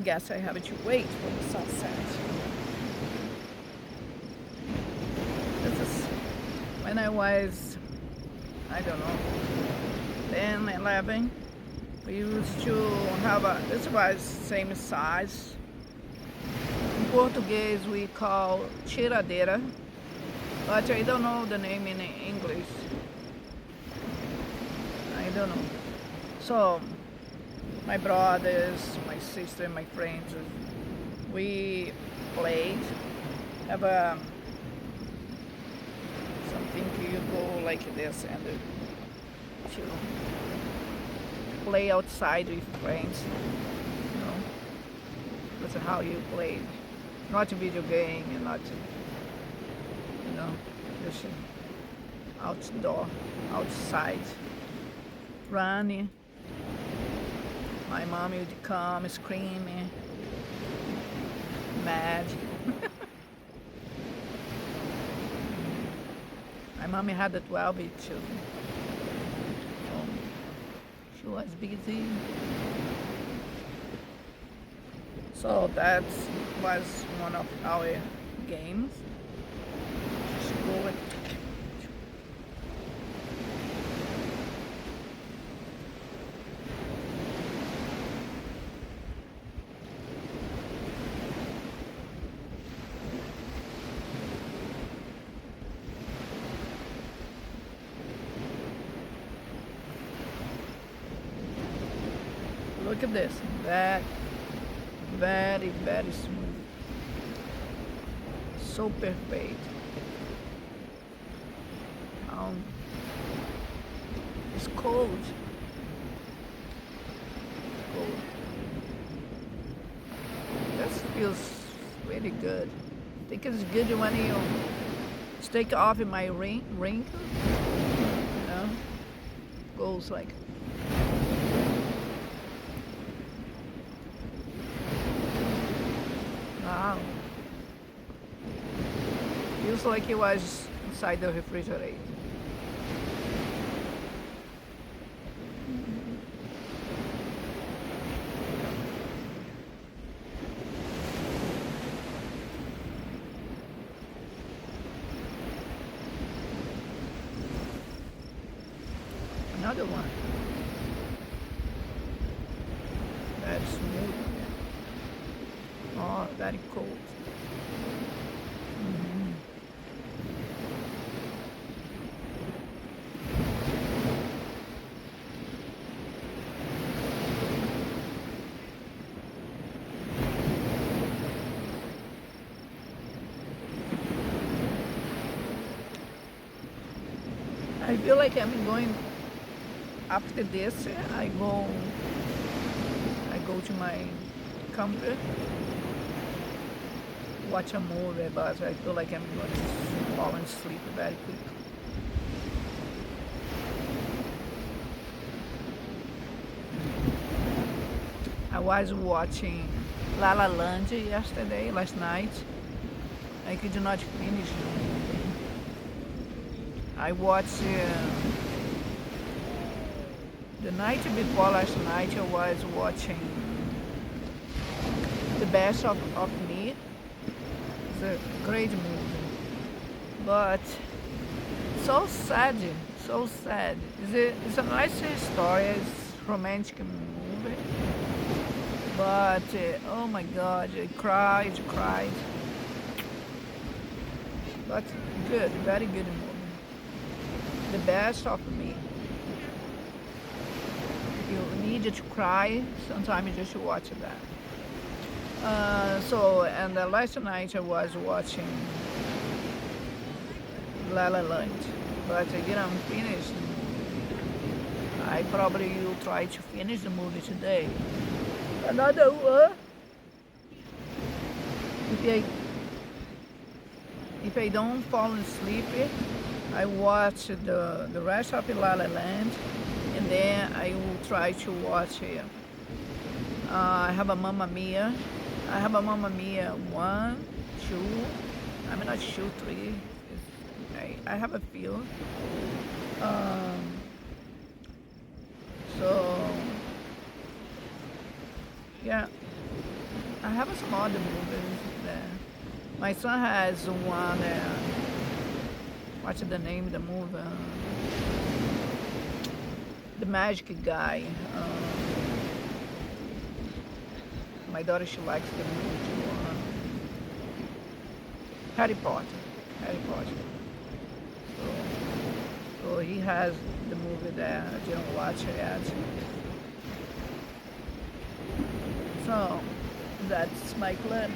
guess I have to wait for the sunset. This is when I was, I don't know, 10, 11. We used to have this was same size. In Portuguese we call tiradeira, but I don't know the name in English. I don't know. So my brothers, my sister, my friends, we played. Have something you go like this and to play outside with friends. You know, that's how you play. Not a video game, and not, you know, just outdoor, outside, running. My mom would come screaming, mad. My mommy had 12 children. So she was busy. So that was one of our games. Just go and look at this. That very, very smooth. So perfect. It's cold. Cold. This feels really good. I think it's good when you take off in my ring, you know, goes like. Wow. Feels like it was inside the refrigerator. Another one. That's smooth. Oh, very cold. I feel like I'm going after this. I go to my computer, watch a movie, but I feel like I'm going to fall asleep very quick. I was watching La La Land last night. I could not finish it. I watched the night before last night. I was watching The Best of Me. It's a great movie, but so sad, so sad. It's a nice story. It's a romantic movie, but oh my God, I cried. But good, very good movie. The Best of Me. If you need to cry, sometimes you just watch that. And last night I was watching La La Land, but I didn't finish the movie. I probably will try to finish the movie today. Another one. If I don't fall asleep, I watch the rest of La La Land, and then I will try to watch I have a Mamma Mia. I have a Mamma Mia 1, 2, I'm not sure 3. I have a few. So yeah, I have some other movies there. My son has one. What's the name of the movie? The Magic Guy. My daughter, she likes the movie too. Harry Potter. Harry Potter. So he has the movie there. I didn't watch it yet. So that's my plan.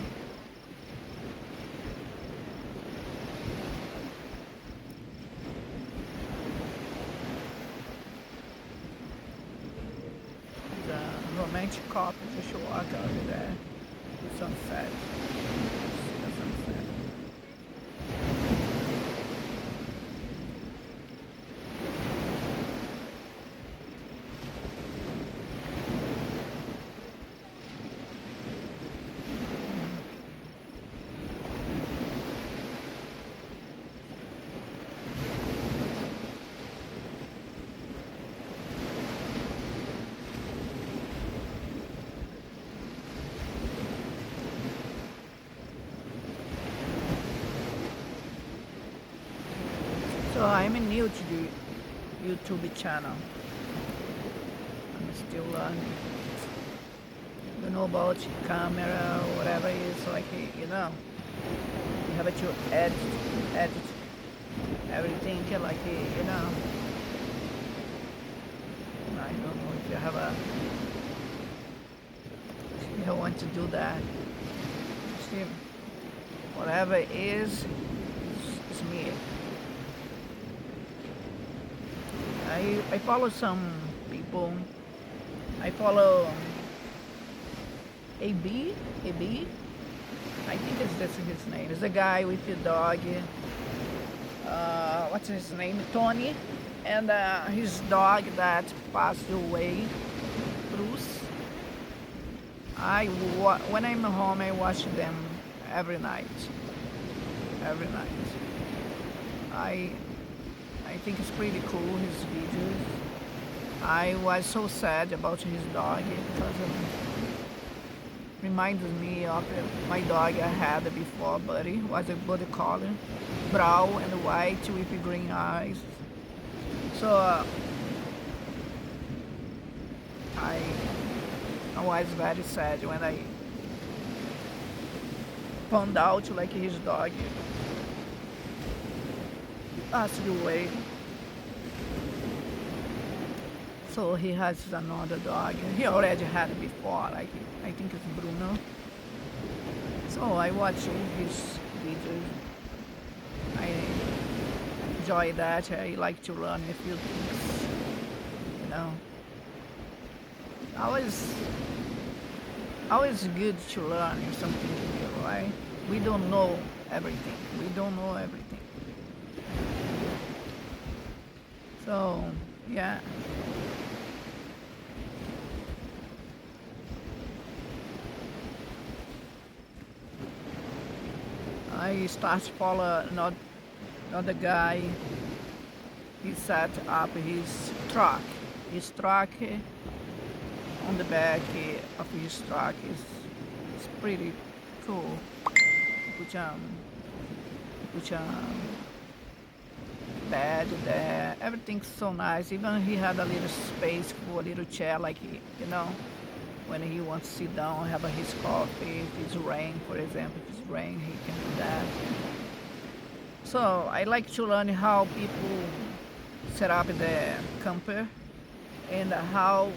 The romantic couple just walk over there. The sunset. See the sunset. So I'm new to the YouTube channel. I'm still learning. Don't know about camera or whatever it is, like, you know. You have to edit everything, like, you know. I don't know if you have if you want to do that. See, whatever it is, it's me. I follow some people. I follow AB. I think it's that's his name. It's a guy with a dog. What's his name? Tony, and his dog that passed away, Bruce. When I'm home, I watch them every night. Every night. I think it's pretty cool, his videos. I was so sad about his dog because it reminded me of my dog I had before, Buddy. Was a Buddy collar, brown and white with green eyes. So I was very sad when I found out like his dog passed away. So he has another dog. He already had it before, like I think it's Bruno. So I watch his videos. I enjoy that. I like to learn a few things, you know. Always good to learn something new, right? We don't know everything. We don't know everything. So, yeah. I start follow another guy. He set up his truck. His truck on the back of his truck is pretty cool. Put bed there. Everything's so nice. Even he had a little space for a little chair, like you know, when he wants to sit down, have his coffee. If it's rain, for example, if it's rain, he can do that. So I like to learn how people set up the camper and how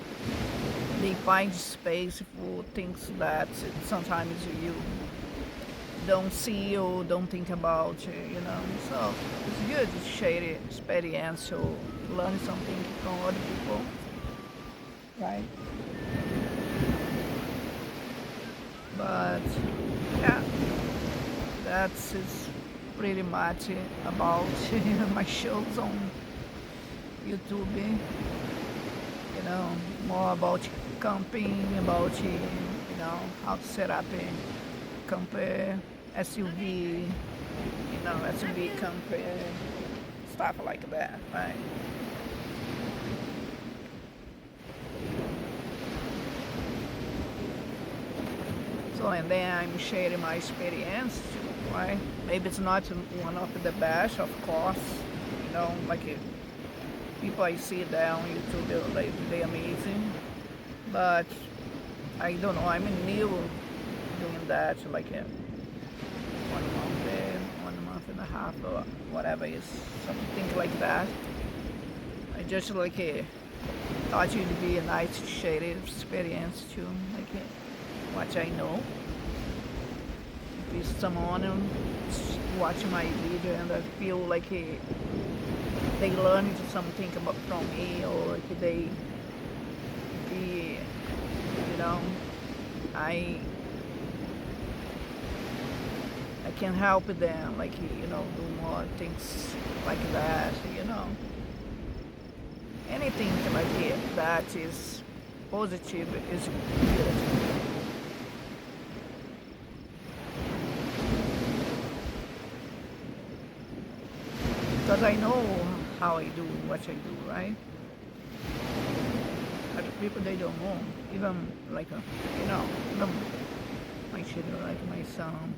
they find space for things that sometimes you don't see or don't think about, you know. So it's good to share the experience or learn something from other people, right? But yeah, that's pretty much about my shows on YouTube. You know, more about camping, about how to set up a camper, SUV, SUV camper, stuff like that, right? So So, and then I'm sharing my experience, right? Maybe it's not one of the best, of course, you know, like people I see there on YouTube, they're amazing. But I don't know, I'm new doing that, like 1 month and a half or whatever is something like that. I just like thought it would be a nice shared experience too, like what I know. If someone watch my video and I feel like they learned something about from me, or like they be, you know, I can help them, like, you know, do more things like that, you know. Anything like that is positive is good. Because I know how I do what I do, right? Other people, they don't know. Even like, you know, even my children, like my son,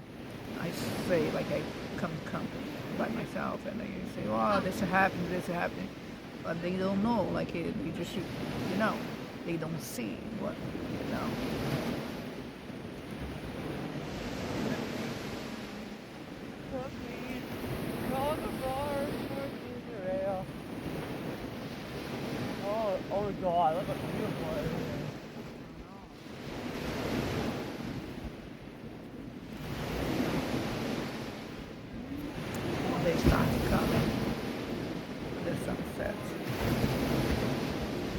I say like I come by myself, and I say, oh, this happened. But they don't know, like they just, you know, they don't see what, you know. Oh God, look how beautiful it is. They start coming, the sunset.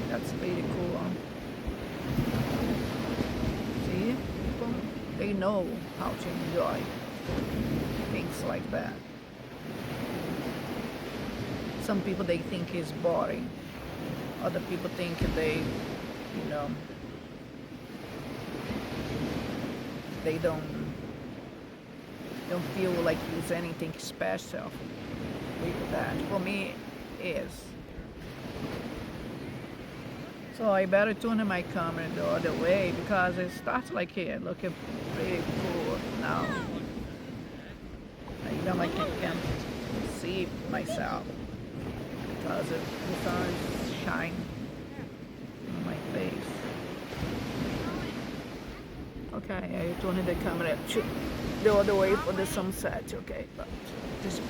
That's pretty cool. See, people, they know how to enjoy things like that. Some people, they think it's boring. Other people think they, you know, they don't feel like it's anything special with that. For me, it is. So I better turn my camera the other way because it starts like here, looking pretty cool now. I don't like I can't see myself because the sun is shining on my face. Okay, I turn the camera to the other way for the sunset. Okay, but this